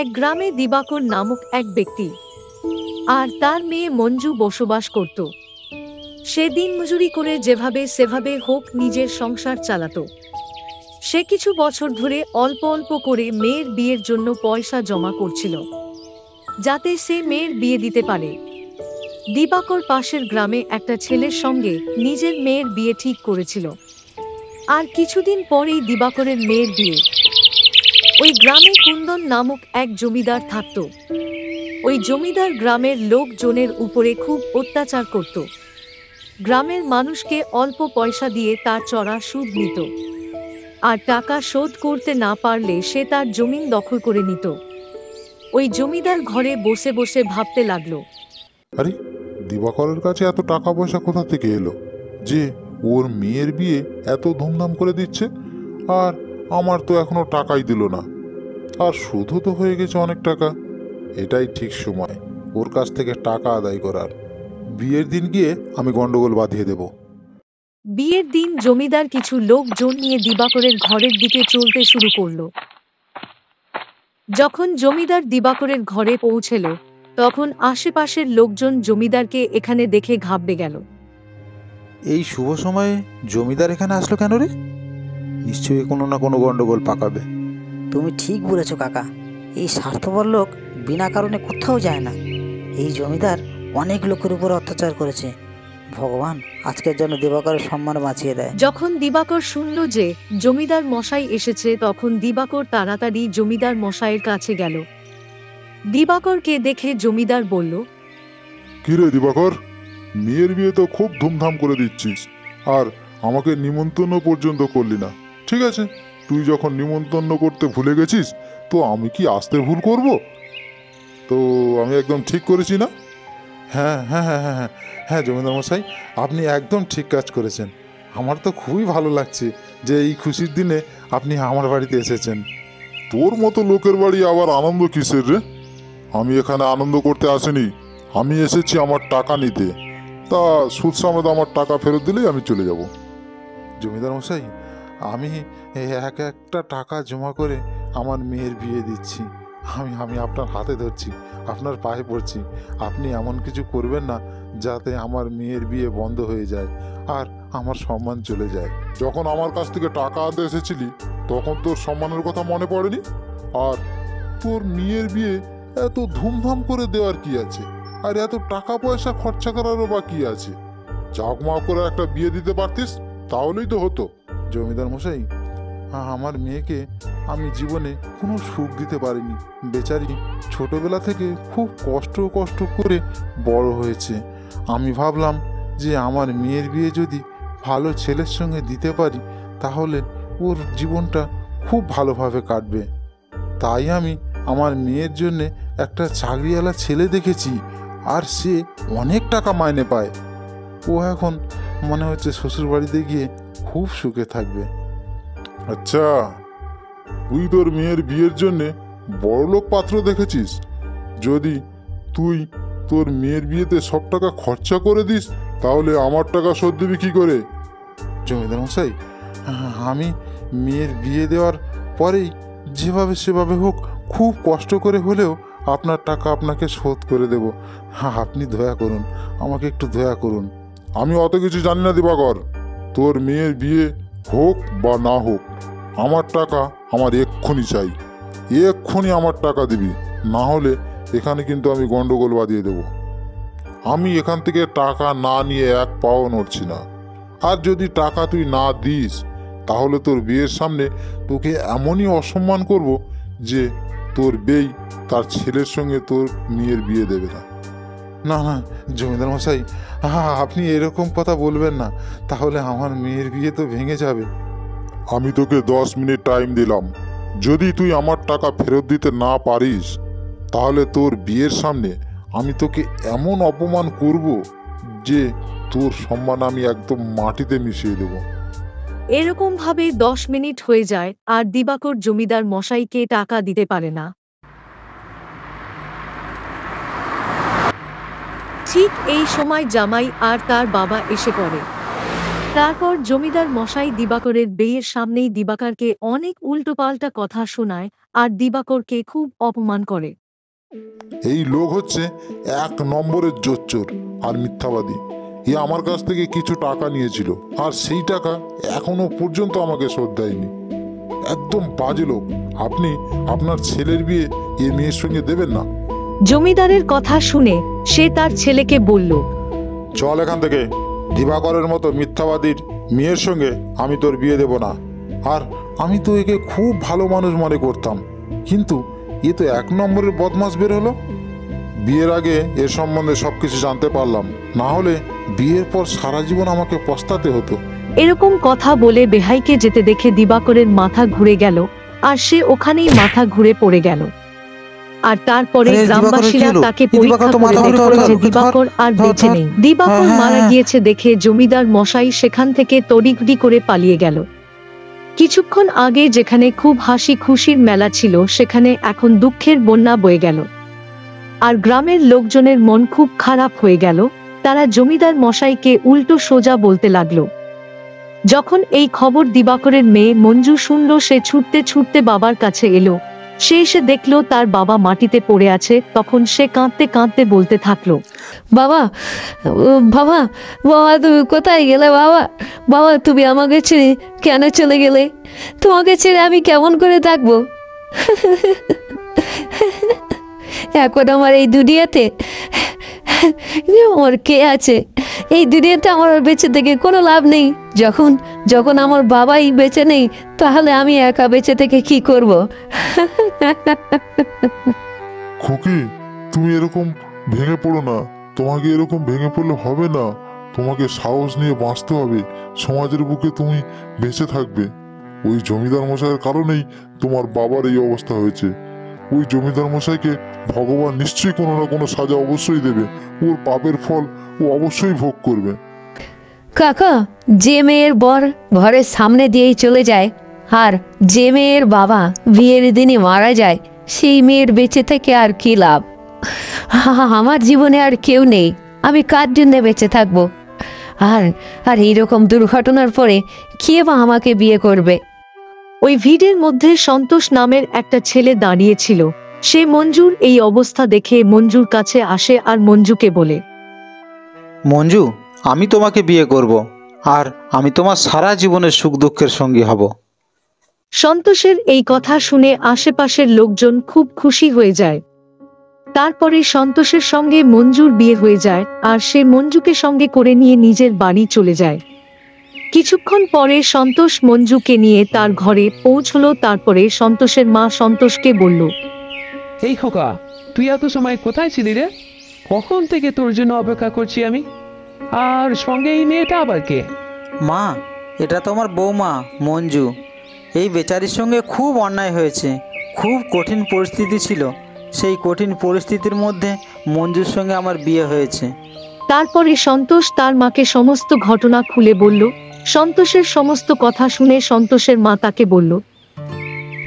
এক গ্রামে দিবাকর নামক এক ব্যক্তি আর তার মেয়ে মঞ্জু বসবাস করত। সে দিনমজুরি করে যেভাবে সেভাবে হোক নিজের সংসার চালাতো। সে কিছু বছর ধরে অল্প অল্প করে মেয়ের বিয়ের জন্য পয়সা জমা করছিল, যাতে সে মেয়ের বিয়ে দিতে পারে। দিবাকর পাশের গ্রামে একটা ছেলের সঙ্গে নিজের মেয়ের বিয়ে ঠিক করেছিল। আর কিছুদিন পরেই দিবাকরের মেয়ের বিয়ে। ওই গ্রামে কুন্দন নামক এক জমিদার থাকত। ওই জমিদার গ্রামের লোকজনের উপরে খুব অত্যাচার করত। গ্রামের মানুষকে অল্প পয়সা দিয়ে তার চড়া সুদ নিত, আর টাকা শোধ করতে না পারলে সে তার জমিন দখল করে নিত। ওই জমিদার ঘরে বসে বসে ভাবতে লাগলো, আরে দিবাকরের কাছে এত টাকা পয়সা কোথা থেকে এলো যে ওর মেয়ের বিয়ে এত ধুমধাম করে দিচ্ছে, আর আমার তো এখনো টাকাই দিল না, আর শুধু তো হয়ে গেছে অনেক টাকা। এটাই ঠিক সময় ওর কাছ থেকে টাকা আদায় করার। বিয়ের দিন গিয়ে আমি গন্ডগোল বাঁধিয়ে দেব। বিয়ের দিন জমিদার কিছু লোকজন নিয়ে দিবাকরের ঘরের দিকে চলতে শুরু করলো। যখন জমিদার দিবাকরের ঘরে পৌঁছল, তখন আশেপাশের লোকজন জমিদারকে এখানে দেখে ঘাবড়ে গেল। এই শুভ সময়ে জমিদার এখানে আসলো কেন রে? নিশ্চয়ই কোনো না কোনো গন্ডগোল পাকাবে। তুমি ঠিক বলেছো কাকা, এই স্বার্থপর লোক বিনা কারণে কোথাও যায় না। এই জমিদার অনেক লোকের উপর অত্যাচার করেছে। ভগবান আজকের জন্য দিবাকরের সম্মান বাঁচিয়ে দেয়। যখন দিবাকর শুনল যে জমিদার মশাই এসেছে, তখন দিবাকর তাড়াতাড়ি জমিদার মশাইয়ের কাছে গেল। দিবাকরকে দেখে জমিদার বলল, কিরে দিবাকর, মেয়ের বিয়ে তো খুব ধুমধাম করে দিচ্ছিস, আর আমাকে নিমন্ত্রণ পর্যন্ত করলি না। ঠিক আছে, তুই যখন নিমন্ত্রণ করতে ভুলে গেছিস, তো আমি কি আসতে ভুল করব? তো আমি একদম ঠিক করেছি না? হ্যাঁ হ্যাঁ হ্যাঁ হ্যাঁ হ্যাঁ হ্যাঁ জমিদার মশাই, আপনি একদম ঠিক কাজ করেছেন। আমার তো খুবই ভালো লাগছে যে এই খুশির দিনে আপনি আমার বাড়িতে এসেছেন। তোর মতো লোকের বাড়ি আবার আনন্দ কিসের রে? আমি এখানে আনন্দ করতে আসিনি, আমি এসেছি আমার টাকা নিতে। তা সুদ সমেত আমার টাকা ফেরত দিলেই আমি চলে যাব। জমিদার মশাই, আমি এক একটা টাকা জমা করে আমার মেয়ের বিয়ে দিচ্ছি। আমি আপনার হাতে ধরছি, আপনার পায়ে পড়ছি। আপনি এমন কিছু করবেন না যাতে আমার মেয়ের বিয়ে বন্ধ হয়ে যায় আর আমার সম্মান চলে যায়। যখন আমার কাছ থেকে টাকা আনতে এসেছিলি, তখন তোর সম্মানের কথা মনে পড়েনি? আর তোর মেয়ের বিয়ে এত ধুমধাম করে দেওয়ার কি আছে, আর এত টাকা পয়সা খরচা করারও বা কি আছে? জাঁকমাক করে একটা বিয়ে দিতে পারতিস, তাহলেই তো হতো। জমিদার মশাই, আমার মেয়েকে আমি জীবনে কোনো সুখ দিতে পারিনি। বেচারি ছোটবেলা থেকে খুব কষ্ট করে বড় হয়েছে। আমি ভাবলাম যে আমার মেয়ের বিয়ে যদি ভালো ছেলের সঙ্গে দিতে পারি, তাহলে ওর জীবনটা খুব ভালোভাবে কাটবে। তাই আমি আমার মেয়ের জন্যে একটা চাকরিওয়ালা ছেলে দেখেছি, আর সে অনেক টাকা মাইনে পায়। ও এখন মনে হচ্ছে শ্বশুর বাড়িতে গিয়ে খুব সুখে থাকবে। আচ্ছা, তুই তোর মেয়ের বিয়ের জন্যে বড়লোক পাত্র দেখেছিস? যদি তুই তোর মেয়ের বিয়েতে সব টাকা খরচা করে দিস, তাহলে আমার টাকা শোধ দিবি কি করে? জমিদার মশাই, আমি মেয়ের বিয়ে দেওয়ার পরেই যেভাবে সেভাবে হোক খুব কষ্ট করে হলেও আপনার টাকা আপনাকে শোধ করে দেব। আপনি দয়া করুন, আমাকে একটু দয়া করুন। আমি অত কিছু জানি না দিবাকর। তোর মেয়ের বিয়ে হোক বা না হোক, আমার টাকা আমার এক্ষুনি চাই। এক্ষুনি আমার টাকা দিবি, না হলে এখানে কিন্তু আমি গন্ডগোল বাঁধিয়ে দেব। আমি এখান থেকে টাকা না নিয়ে এক পাও নড়ছি না। আর যদি টাকা তুই না দিস, তাহলে তোর বিয়ের সামনে তোকে এমনই অসম্মান করব যে তোর বেই তার ছেলের সঙ্গে তোর মেয়ের বিয়ে দেবে না। না না জমিদার মশাই, আপনি এরকম কথা বলবেন না, তাহলে আমার মেয়ের বিয়ে তো ভেঙে যাবে। আমি তোকে 10 মিনিট টাইম দিলাম। যদি তুই আমার টাকা ফেরত দিতে না পারিস, তাহলে তোর বিয়ের সামনে আমি তোকে এমন অপমান করব যে তোর সম্মান আমি একদম মাটিতে মিশিয়ে দেব। এরকম ভাবে 10 মিনিট হয়ে যায়, আর দিবাকর জমিদার মশাইকে টাকা দিতে পারে না। ঠিক এই সময় জামাই আর তার বাবা এসে পড়ে। তারপর জমিদার মশাই দিবাকরের বিয়ের সামনেই দিবাকরকে অনেক উল্টোপাল্টা কথা শোনায় আর দিবাকরকে খুব অপমান করে। এই লোক হচ্ছে 1 নম্বরের জোচ্চোর আর মিথ্যাবাদী। এ আমার কাছ থেকে কিছু টাকা নিয়েছিল, আর সেই টাকা এখনো পর্যন্ত আমাকে শোধ দেয়নি। একদম বাজে লোক। আপনি আপনার ছেলের বিয়ে এ মেয়ের সঙ্গে দেবেন না। জমিদারের কথা শুনে সে তার ছেলেকে বলল, চল এখান থেকে। দিবাকরের মতো মিথ্যাবাদীর মেয়ের সঙ্গে আমি তোর বিয়ে দেব না। আর আমি তো একে খুব ভালো মানুষ মনে করতাম, কিন্তু এ তো 1 নম্বরের বদমাশ বের হলো। বিয়ের আগে এর সম্বন্ধে সব কিছু জানতে পারলাম, না হলে বিয়ের পর সারা জীবন আমাকে পস্তাতে হতো। এরকম কথা বলে বেহাইকে যেতে দেখে দিবাকরের মাথা ঘুরে গেল, আর সে ওখানেই মাথা ঘুরে পড়ে গেল। আর তারপরে আরে, গ্রামবাসীরা দিবাকরের কি হলো? তাকে দিবাকর পরীক্ষা তো করে মাথা ঘুরে দেখল পড়ে গেল। যে দিবাকর আর বেঁচে নেই। দিবাকর হ্যাঁ, মারা হ্যাঁ। গিয়েছে দেখে জমিদার মশাই সেখান থেকে তড়িঘড়ি করে পালিয়ে গেল। কিছুক্ষণ আগে যেখানে খুব হাসি খুশির মেলা ছিল, সেখানে এখন দুঃখের বন্যা বয়ে গেল। আর গ্রামের লোকজনের মন খুব খারাপ হয়ে গেল। তারা জমিদার মশাইকে উল্টো সোজা বলতে লাগলো। যখন এই খবর দিবাকরের মেয়ে মঞ্জু শুনল, সে ছুটতে ছুটতে বাবার কাছে এলো। সে এসে দেখলো তার বাবা মাটিতে পড়ে আছে। তখন সে কাঁদতে কাঁদতে বলতে থাকলো, বাবা, বাবা, বাবা, তুমি কোথায় গেলে? বাবা, বাবা, তুমি আমাকে ছেড়ে কেন চলে গেলে? তোমাকে ছেড়ে আমি কেমন করে থাকবো? এখন আমার এই দুনিয়াতে আমার কে আছে? এই দুনিয়াতে আমার আর বেঁচে থেকে কোনো লাভ নেই। যখন যখন আমার বাবাই বেঁচে নেই, তাহলে আমি একা বেঁচে থেকে কি করব? খুকি, তুমি এরকম ভেঙে পড়ো না। তোমাকে এরকম ভেঙে পড়লে হবে না। তোমাকে সাহস নিয়ে বাঁচতে হবে। সমাজের বুকে তুমি বেঁচে থাকবে। ওই জমিদার মশাইয়ের কারণেই তোমার বাবার এই অবস্থা হয়েছে। ওই জমিদার মশাইকে ভগবান নিশ্চয়ই কোনো না কোনো সাজা অবশ্যই দেবে। ওর পাপের ফল ও অবশ্যই ভোগ করবে। কাকা, যে মেয়ের বর ঘরের সামনে দিয়েই চলে যায়, আর যে মেয়ের বাবা বিয়ের দিনই মারা যায়, সেই মেয়ের বেঁচে থেকে আর কি লাভ? আমার জীবনে আর কেউ নেই, আমি কার জন্য বেঁচে থাকবো? আর আর এইরকম দুর্ঘটনার পরে কে বা আমাকে বিয়ে করবে? ওই ভিড়ের মধ্যে সন্তোষ নামের একটা ছেলে দাঁড়িয়েছিল। সে মঞ্জুর এই অবস্থা দেখে মঞ্জুর কাছে আসে আর মঞ্জুকে বলে, মঞ্জু, আমি তোমাকে বিয়ে করব, আর আমি তোমার সারা জীবনের সুখ দুঃখের সঙ্গী হব। সন্তোষের এই কথা শুনে আশেপাশের লোকজন খুব খুশি হয়ে যায়। তারপরে সন্তোষের সঙ্গে মঞ্জুর বিয়ে হয়ে যায়, আর সে মঞ্জুকে সঙ্গে করে নিয়ে নিজের বাড়ি চলে যায়। কিছুক্ষণ পরে সন্তোষ মঞ্জুকে নিয়ে তার ঘরে পৌঁছলো। তারপরে সন্তোষের মা সন্তোষকে বলল, এই খোকা, তুই এত সময় কোথায় ছিলি রে? কখন থেকে তোর জন্য অপেক্ষা করছি আমি। আর সঙ্গে এই মেয়েটা আবার কে? মা, এটা তো আমার বৌমা মঞ্জু। এই বেচারির সঙ্গে খুব অন্যায় হয়েছে। খুব কঠিন পরিস্থিতি ছিল, সেই কঠিন পরিস্থিতির মধ্যে মঞ্জুর সঙ্গে আমার বিয়ে হয়েছে। তারপরে সন্তোষ তার মাকে সমস্ত ঘটনা খুলে বলল। সন্তোষের সমস্ত কথা শুনে সন্তোষের মা তাকে বলল,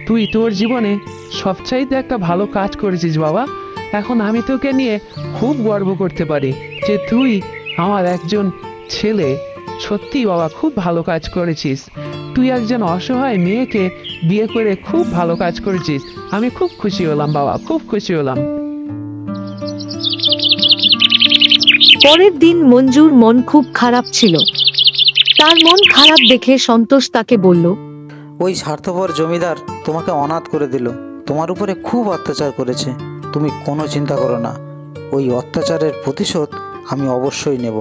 তুই তোর জীবনে সবচাইতে একটা ভালো কাজ করেছিস বাবা। এখন আমি তোকে নিয়ে খুব গর্ব করতে পারি যে তুই আমার একজন ছেলে। সত্যি বাবা, খুব ভালো কাজ করেছিস। তুই একজন অসহায় মেয়েকে বিয়ে করে খুব ভালো কাজ করেছিস। আমি খুব খুশি হলাম বাবা, খুব খুশি হলাম। পরের দিন মঞ্জুর মন খুব খারাপ ছিল। তার মন খারাপ দেখে সন্তোষ তাকে বলল, ওই স্বার্থপর জমিদার তোমাকে অনাথ করে দিল, তোমার উপরে খুব অত্যাচার করেছে। তুমি কোনো চিন্তা করো না, ওই অত্যাচারের প্রতিশোধ আমি অবশ্যই নেব।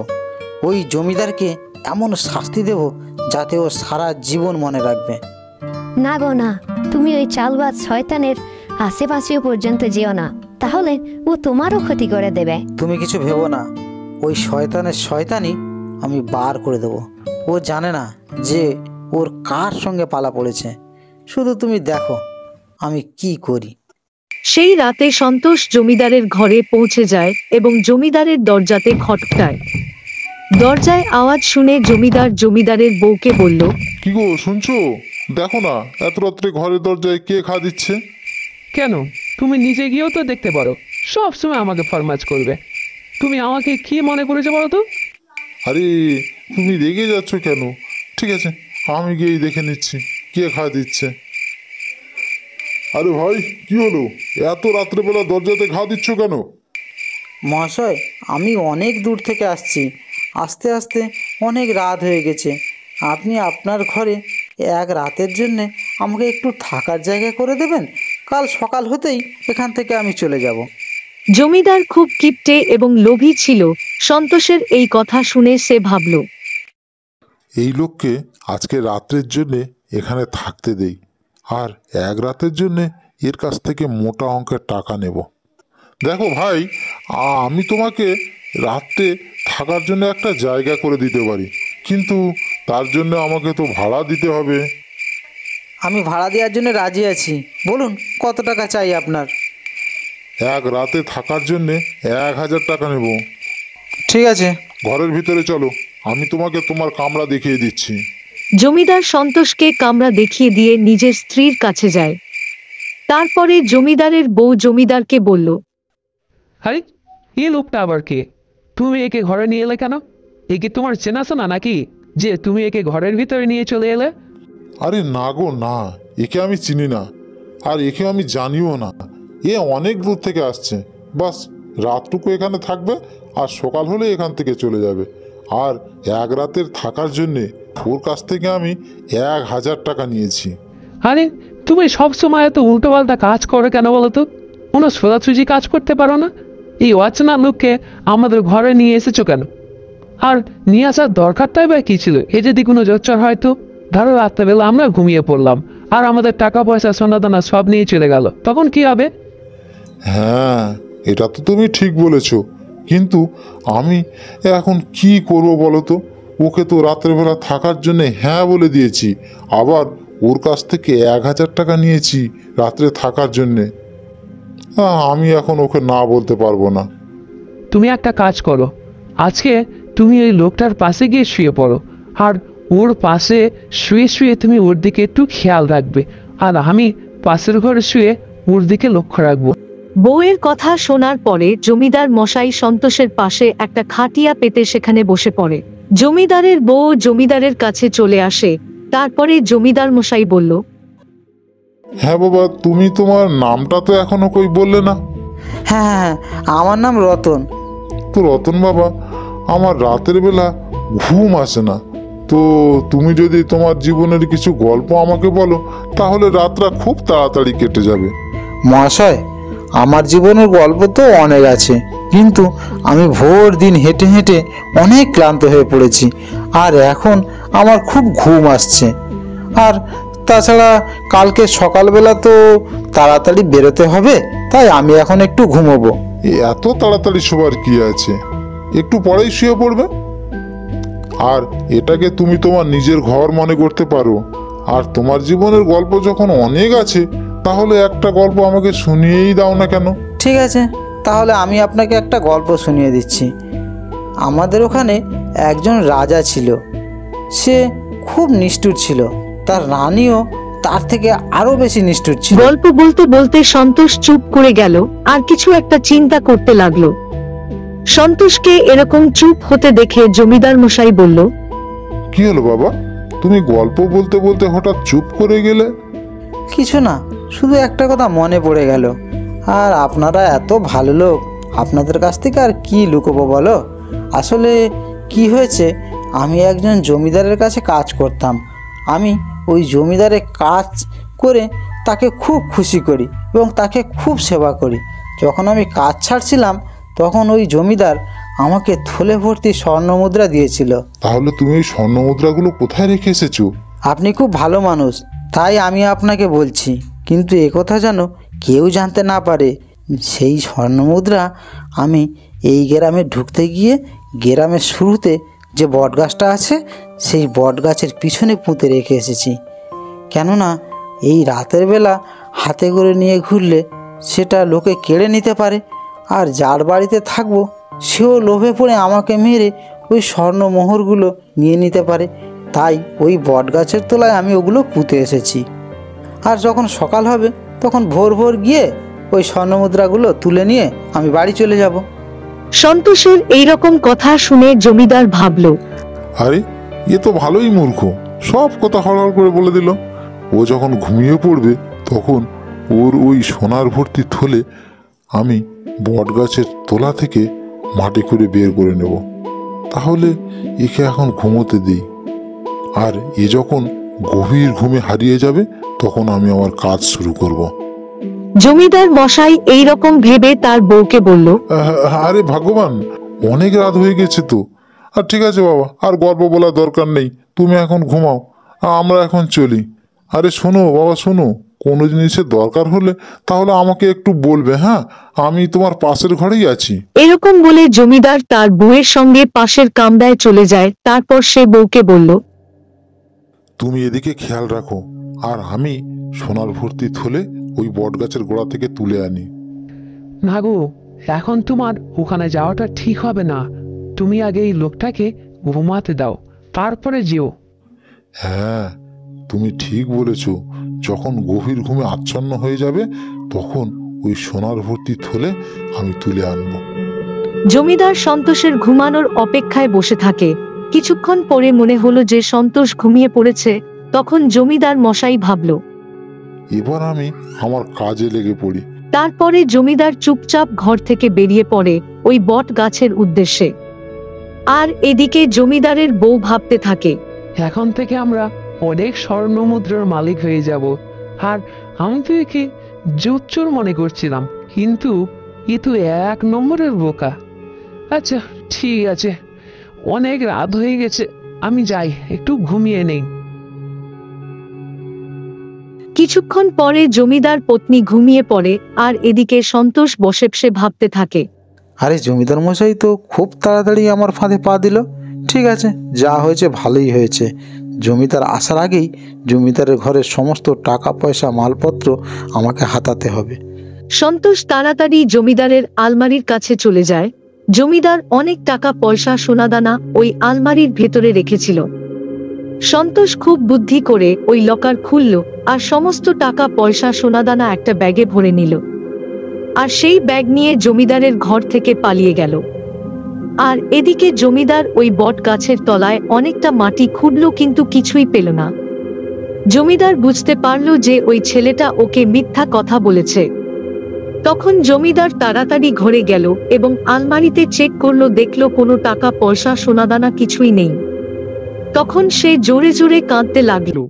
ওই জমিদারকে এমন শাস্তি দেব যাতে ও সারা জীবন মনে রাখবে। না গো না, তুমি ওই চালবাজ শয়তানের আশেপাশেও পর্যন্ত যেও না, তাহলে ও তোমারও ক্ষতি করে দেবে। তুমি কিছু ভেবো না, ওই শয়তানের শয়তানি আমি বার করে দেব। ও জানে না যে ওর কার সঙ্গে পালা পড়েছে। শুধু তুমি দেখো আমি কি করি। সেই রাতে সন্তোষ জমিদারের ঘরে পৌঁছে যায় এবং জমিদারের দরজাতে খটখটায়। দরজায় আওয়াজ শুনে জমিদার জমিদারের বউকে বলল, কি গো, শুনছো? দেখো না, এত রাত্রে ঘরের দরজায় কে খা দিচ্ছে। কেন? তুমি নিজে গিয়েও তো দেখতে পারো। সব সময় আমাকে ফরমাজ করবে। তুমি আমাকে কি মনে করেছো বলো তো? আরে তুমি রেগে যাচ্ছ কেন? ঠিক আছে, আমি গিয়েই দেখে নিচ্ছি কে খাওয়া দিচ্ছে। আরে ভাই, কি হলো? এত রাত্রেবেলা দরজাতে ঘা দিচ্ছ কেন? মহাশয়, আমি অনেক দূর থেকে আসছি, আস্তে আস্তে অনেক রাত হয়ে গেছে। আপনি আপনার ঘরে এক রাতের জন্যে আমাকে একটু থাকার জায়গা করে দেবেন? কাল সকাল হতেই এখান থেকে আমি চলে যাব। জমিদার খুব কিপটে এবং লোভী ছিল। সন্তোষের এই কথা শুনে সে ভাবল, এই লোককে আজকে রাত্রের জন্যে এখানে থাকতে দেই, আর এক রাতের জন্যে এর কাছ থেকে মোটা অঙ্কের টাকা নেব। দেখো ভাই, আমি তোমাকে রাত্রে থাকার জন্য একটা জায়গা করে দিতে পারি, কিন্তু তার জন্য আমাকে তো ভাড়া দিতে হবে। আমি ভাড়া দেওয়ার জন্য রাজি আছি, বলুন কত টাকা চাই আপনার? এক রাতে থাকার জন্যে 1000 টাকা নেব। ঠিক আছে। ঘরের ভিতরে চলো, আমি তোমাকে তোমার কামরা দেখিয়ে দিচ্ছি। জমিদার সন্তোষকে কামরা দেখিয়ে দিয়ে নিজের স্ত্রীর কাছে যায়। তারপরে জমিদারের বউ জমিদারকে বলল, আরে এই লোকটা আবার কে? তুমি একে ঘরে নিয়ে এলে কেন? একে তোমার চেনাশোনা নাকি যে তুমি একে ঘরের ভিতরে নিয়ে চলে এলে? আরে না গো না, একে আমি চিনি না, আর একে আমি জানিও না। এ অনেক দূর থেকে আসছে, বাস রাতটুকু এখানে থাকবে আর সকাল হলে এখান থেকে চলে যাবে। আর এক রাতের থাকার জন্যে ওর কাছ থেকে আমি 1000 টাকা নিয়েছি। আরে তুমি সবসময় এত উল্টোপাল্টা কাজ করো কেন বলো তো? কোনো সোজাসুজি কাজ করতে পারো না? এই অচেনা লোককে আমাদের ঘরে নিয়ে এসেছো কেন? আর নিয়ে আসার দরকারটাই বা কী ছিল? এ যদি কোনো জোচ্চর হয়তো, ধরো রাত্রেবেলা আমরা ঘুমিয়ে পড়লাম আর আমাদের টাকা পয়সা সোনা দানা সব নিয়ে চলে গেল, তখন কি হবে? হ্যাঁ, এটা তো তুমি ঠিক বলেছ, কিন্তু আমি এখন কি করব বলো তো? ওকে তো রাত্রেবেলা থাকার জন্য হ্যাঁ বলে দিয়েছি, আবার ওর কাছ থেকে 1000 টাকা নিয়েছি রাত্রে থাকার জন্যে। আমি এখন ওকে না বলতে পারবো না। তুমি একটা কাজ করো, আজকে তুমি ওই লোকটার পাশে গিয়ে শুয়ে পড়ো, আর ওর পাশে শুয়ে শুয়ে তুমি ওর দিকে একটু খেয়াল রাখবে, আর আমি পাশের ঘরে শুয়ে ওর দিকে লক্ষ্য রাখবো। বউয়ের কথা শোনার পরে জমিদার মশাই সন্তোষের পাশে একটা খাটিয়া পেতে সেখানে বসে পড়ে। জমিদারের বউ জমিদারের কাছে চলে আসে। তারপরে জমিদার মশাই বলল, হ্যাঁ বাবা, তুমি তোমার নামটা তো এখনো কই বললে না? হ্যাঁ হ্যাঁ, আমার নাম রতন। তো রতন বাবা, আমার রাতের বেলা ঘুম আসে না, তো তুমি যদি তোমার জীবনের কিছু গল্প আমাকে বলো তাহলে রাতটা খুব তাড়াতাড়ি কেটে যাবে। মহাশয়, আমার জীবনের গল্প তো অনেক আছে, কিন্তু আমি ভোর দিন হেঁটে হেঁটে অনেক ক্লান্ত হয়ে পড়েছি, আর এখন আমার খুব ঘুম আসছে। আর তাছাড়া কালকে সকালবেলা তো তাড়াতাড়ি বেরোতে হবে, তাই আমি এখন একটু ঘুমোবো। এত তাড়াতাড়ি শোবার কি আছে? একটু পরেই শুয়ে পড়বে। আর এটাকে তুমি তোমার নিজের ঘর মনে করতে পারো। আর তোমার জীবনের গল্প যখন অনেক আছে, তাহলে একটা গল্প আমাকে শুনিয়েই দাও না কেন? ঠিক আছে, তাহলে আমি আপনাকে একটা গল্প শুনিয়ে দিচ্ছি। আমাদের ওখানে একজন রাজা ছিল, সে খুব নিষ্ঠুর ছিল, তার রানীও তার থেকে আরো বেশি নিষ্ঠুর ছিল। গল্প বলতে বলতে সন্তোষ চুপ করে গেল আর কিছু একটা চিন্তা করতে লাগলো। সন্তোষকে এরকম চুপ হতে দেখে জমিদার মশাই বলল, কি হলো বাবা, তুমি গল্প বলতে বলতে হঠাৎ চুপ করে গেলে? কিছু না, শুধু একটা কথা মনে পড়ে গেল। আর আপনারা এত ভালো লোক, আপনাদের কাছ থেকে আর কি লুকোবো বলো? আসলে কি হয়েছে, আমি একজন জমিদারের কাছে কাজ করতাম। আমি ওই জমিদারের কাজ করে তাকে খুব খুশি করি এবং তাকে খুব সেবা করি। যখন আমি কাজ ছাড়ছিলাম, তখন ওই জমিদার আমাকে থলে ভর্তি স্বর্ণমুদ্রা দিয়েছিল। তাহলে তুমি এই স্বর্ণ মুদ্রাগুলো কোথায় রেখে এসেছো? আপনি খুব ভালো মানুষ, তাই আমি আপনাকে বলছি, কিন্তু একথা যেন কেউ জানতে না পারে। সেই স্বর্ণমুদ্রা আমি এই গ্রামে ঢুকতে গিয়ে গ্রামের শুরুতে যে বটগাছটা আছে, সেই বটগাছের পিছনে পুঁতে রেখে এসেছি। কেননা এই রাতের বেলা হাতে করে নিয়ে ঘুরলে সেটা লোকে কেড়ে নিতে পারে, আর যার বাড়িতে থাকবো সেও লোভে পড়ে আমাকে মেরে ওই স্বর্ণমোহরগুলো নিয়ে নিতে পারে। তাই ওই বটগাছের তলায় আমি ওগুলো পুঁতে এসেছি। আর যখন সকাল হবে তখন ভোর ভোর গিয়ে ওই স্বর্ণমুদ্রাগুলো তুলে নিয়ে আমি বাড়ি চলে যাব। সন্তোষের এইরকম কথা শুনে জমিদার ভাবল, আরে এ তো ভালোই মূর্খ, সব কথা হড়হড় করে বলে দিল। ও যখন ঘুমিয়ে পড়বে তখন ওর ওই সোনার ভর্তি থলে আমি বট গাছের তোলা থেকে মাটি করে বের করে নেব। তাহলে একে এখন ঘুমোতে দিই, আর এ যখন গভীর ঘুমে হারিয়ে যাবে তখন আমি আমার কাজ শুরু করব। জমিদার মশাই এই রকম ভেবে তার বউকে বলল, আরে ভগবান, অনেক রাত হয়ে গেছে তো। আর ঠিক আছে বাবা, আর গল্প বলার দরকার নেই, তুমি এখন ঘুমাও, আমরা এখন চলি। আরে শোনো বাবা, শোনো, কোনো জিনিসের দরকার হলে তাহলে আমাকে একটু বলবে, হ্যাঁ? আমি তোমার পাশের ঘরেই আছি। এরকম বলে জমিদার তার বউয়ের সঙ্গে পাশের কামরায় চলে যায়। তারপর সে বউকে বলল, তুমি এদিকে খেয়াল রাখো, আর আমি সোনার ভর্তি থলে ওই বট গাছের গোড়া থেকে তুলে আনি। না গো, এখন তোমার ওখানে যাওয়াটা ঠিক হবে না। তুমি আগে এই লোকটাকে ঘুমাতে দাও, তারপরে যেও। হ্যাঁ, তুমি ঠিক বলেছ। যখন গভীর ঘুমে আচ্ছন্ন হয়ে যাবে তখন ওই সোনার ভর্তি থলে আমি তুলে আনবো। জমিদার সন্তোষের ঘুমানোর অপেক্ষায় বসে থাকে। কিছুক্ষণ পরে মনে হলো যে সন্তোষ ঘুমিয়ে পড়েছে। তখন জমিদার মশাই ভাবল, এবার আমি আমার কাজে লেগে পড়ি। তারপরে জমিদার চুপচাপ ঘর থেকে বেরিয়ে পড়ে ওই বট গাছের উদ্দেশ্যে। আর এদিকে জমিদারের বউ ভাবতে থাকে, এখন থেকে আমরা অনেক স্বর্ণ মুদ্রার মালিক হয়ে যাব। আর আমি তো একে জোচ্চোর মনে করছিলাম, কিন্তু এ তো 1 নম্বরের বোকা। আচ্ছা ঠিক আছে, অনেক রাত হয়ে গেছে, আমি যাই, একটু ঘুমিয়ে নেই। কিছুক্ষণ পরে জমিদার পত্নী ঘুমিয়ে পড়ে। আর এদিকে সন্তোষ বসে ভাবতে থাকে, আরে জমিদার মশাই তো খুব তাড়াতাড়ি আমার ফাঁদে পা দিল। ঠিক আছে, যা হয়েছে ভালোই হয়েছে। জমিদার আসার আগেই জমিদারের ঘরের সমস্ত টাকা পয়সা মালপত্র আমাকে হাতাতে হবে। সন্তোষ তাড়াতাড়ি জমিদারের আলমারির কাছে চলে যায়। জমিদার অনেক টাকা পয়সা সোনাদানা ওই আলমারির ভেতরে রেখেছিল। সন্তোষ খুব বুদ্ধি করে ওই লকার খুলল আর সমস্ত টাকা পয়সা সোনাদানা একটা ব্যাগে ভরে নিল। আর সেই ব্যাগ নিয়ে জমিদারের ঘর থেকে পালিয়ে গেল। আর এদিকে জমিদার ওই বট গাছের তলায় অনেকটা মাটি খুঁড়ল, কিন্তু কিছুই পেল না। জমিদার বুঝতে পারল যে ওই ছেলেটা ওকে মিথ্যা কথা বলেছে। তখন জমিদার তাড়াতাড়ি ঘরে গেল এবং আলমারিতে চেক করলো, দেখলো কোনো টাকা পয়সা সোনাদানা কিছুই নেই। তখন সে জোরে জোরে কাঁদতে লাগলো।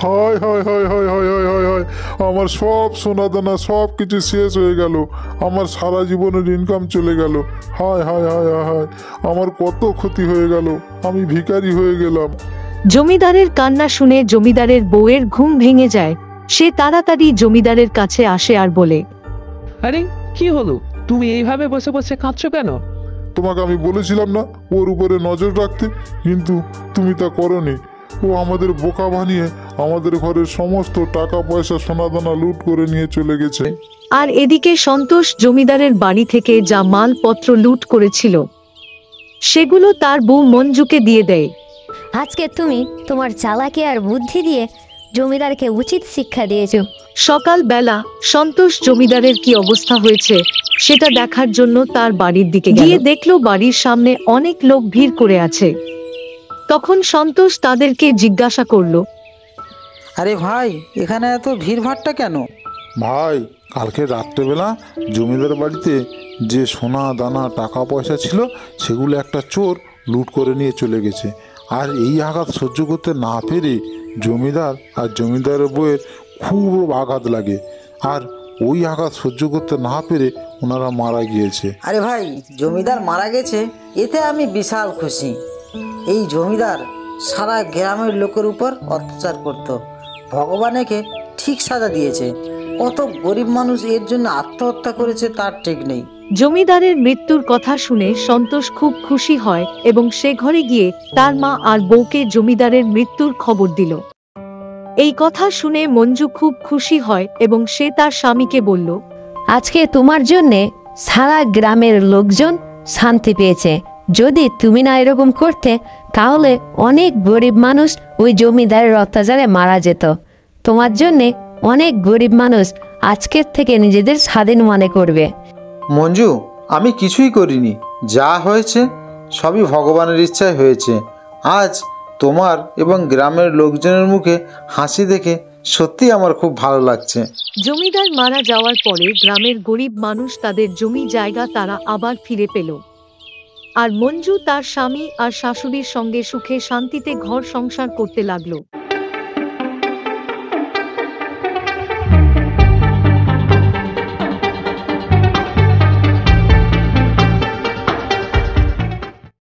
হায় হায় হায় হায় হায় হায় হায় হায়, আমার সব সোনাদানা সব কিছু শেষ হয়ে গেল, আমার সারা জীবনের ইনকাম চলে গেল। হায় হায় হায় হায় হায়, আমার কত ক্ষতি হয়ে গেল, আমি ভিখারি হয়ে গেলাম। জমিদারের কান্না শুনে জমিদারের বউয়ের ঘুম ভেঙে যায়। সে তাড়াতাড়ি জমিদারের কাছে আসে আর বলে, আরে কি হলো, তুমি এইভাবে বসে বসে কাঁদছো কেন? তোমাকে আমি বলেছিলাম না ওর উপরে নজর রাখতে, কিন্তু তুমি তা করনি। ও আমাদের বোকা বানিয়ে আমাদের ঘরের সমস্ত টাকা পয়সা সোনাদানা লুট করে নিয়ে চলে গেছে। আর এদিকে সন্তোষ জমিদারের বাড়ি থেকে যা মালপত্র লুট করেছিল সেগুলো তার বউ মঞ্জুকে দিয়ে দেয়। আজকে তুমি তোমার চালাকি আর বুদ্ধি দিয়ে জমিদারকে উচিত শিক্ষা দিয়েছো। সকালবেলা সন্তোষ জমিদারের কি অবস্থা হয়েছে সেটা দেখার জন্য তার বাড়ির দিকে গিয়ে দেখলো বাড়ির সামনে অনেক লোক ভিড় করে আছে। তখন সন্তোষ তাদেরকে জিজ্ঞাসা করলো, আরে ভাই, এখানে এত ভিড়ভাট্টা কেন? ভাই, কালকে রাত্রেবেলা জমিদার বাড়িতে যে সোনা দানা টাকা পয়সা ছিল সেগুলো একটা চোর লুট করে নিয়ে চলে গেছে। আর এই আঘাত সহ্য করতে না পেরে জমিদার আর জমিদারের বউয়ের খুব আঘাত লাগে, আর ওই আঘাত সহ্য করতে না পেরে ওনারা মারা গিয়েছে। আরে ভাই, জমিদার মারা গেছে এতে আমি বিশাল খুশি। এই জমিদার সারা গ্রামের লোকের উপর অত্যাচার করত, ভগবান একে ঠিক সাজা দিয়েছে। কত গরিব মানুষ এর জন্য আত্মহত্যা করেছে তার ঠিক নেই। জমিদারের মৃত্যুর কথা শুনে সন্তোষ খুব খুশি হয় এবং সে ঘরে গিয়ে তার মা আর বউকে জমিদারের মৃত্যুর খবর দিল। এই কথা শুনে মঞ্জু খুব খুশি হয় এবং সে তার স্বামীকে বলল, আজকে তোমার জন্যে সারা গ্রামের লোকজন শান্তি পেয়েছে। যদি তুমি না এরকম করতে তাহলে অনেক গরিব মানুষ ওই জমিদারের অত্যাচারে মারা যেত। তোমার জন্যে অনেক গরিব মানুষ আজকের থেকে নিজেদের স্বাধীন মনে করবে। মঞ্জু, আমি কিছুই করিনি, যা হয়েছে সবই ভগবানের ইচ্ছায় হয়েছে। আজ তোমার এবং গ্রামের লোকজনের মুখে হাসি দেখে সত্যি আমার খুব ভালো লাগছে। জমিদার মারা যাওয়ার পরে গ্রামের গরিব মানুষ তাদের জমি জায়গা তারা আবার ফিরে পেল। আর মঞ্জু তার স্বামী আর শাশুড়ির সঙ্গে সুখে শান্তিতে ঘর সংসার করতে লাগলো।